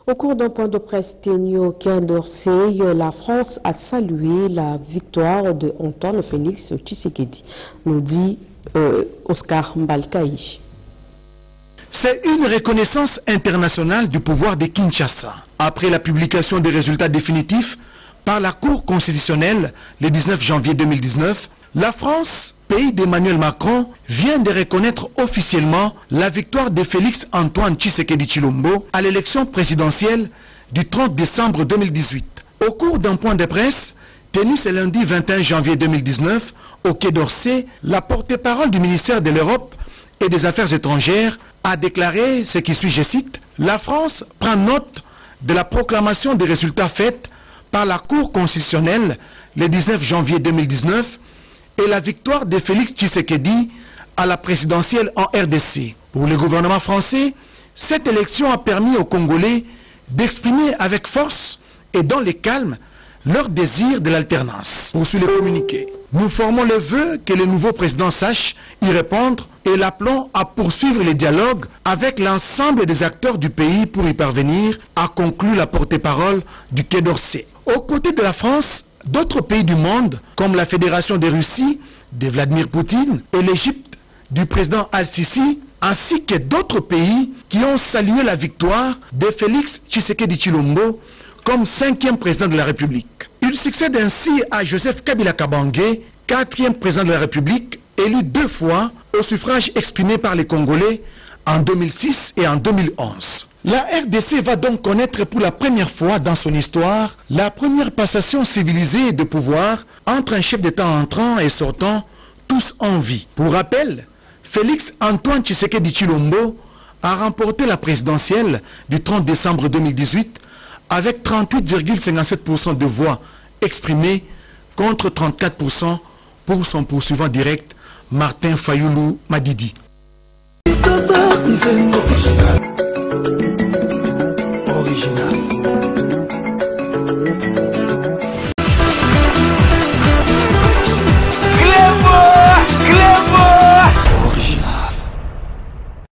Au cours d'un point de presse tenu au Quai d'Orsay, la France a salué la victoire de Antoine Félix Tshisekedi, nous dit Oscar Mbalkaï. C'est une reconnaissance internationale du pouvoir de Kinshasa. Après la publication des résultats définitifs par la Cour constitutionnelle le 19 janvier 2019, la France, pays d'Emmanuel Macron, vient de reconnaître officiellement la victoire de Félix Antoine Tshisekedi Tshilombo à l'élection présidentielle du 30 décembre 2018. Au cours d'un point de presse tenu ce lundi 21 janvier 2019 au Quai d'Orsay, la porte-parole du ministère de l'Europe et des Affaires étrangères a déclaré ce qui suit, je cite, « La France prend note de la proclamation des résultats faits par la Cour constitutionnelle le 19 janvier 2019 et la victoire de Félix Tshisekedi à la présidentielle en RDC. Pour le gouvernement français, cette élection a permis aux Congolais d'exprimer avec force et dans le calme leur désir de l'alternance. Poursuit le communiqué. Nous formons le vœu que le nouveau président sache y répondre et l'appelons à poursuivre les dialogues avec l'ensemble des acteurs du pays pour y parvenir, a conclu la porte-parole du Quai d'Orsay. Aux côtés de la France, d'autres pays du monde, comme la Fédération de Russie, de Vladimir Poutine, et l'Égypte du président Al-Sisi, ainsi que d'autres pays qui ont salué la victoire de Félix Tshisekedi Tshilombo comme 5e président de la République. Il succède ainsi à Joseph Kabila Kabange, 4e président de la République, élu 2 fois au suffrage exprimé par les Congolais en 2006 et en 2011. La RDC va donc connaître pour la première fois dans son histoire la première passation civilisée de pouvoir entre un chef d'État entrant et sortant, tous en vie. Pour rappel, Félix Antoine Tshisekedi Tshilombo a remporté la présidentielle du 30 décembre 2018 avec 38,57% de voix exprimées contre 34% pour son poursuivant direct, Martin Fayoulou Madidi. Original.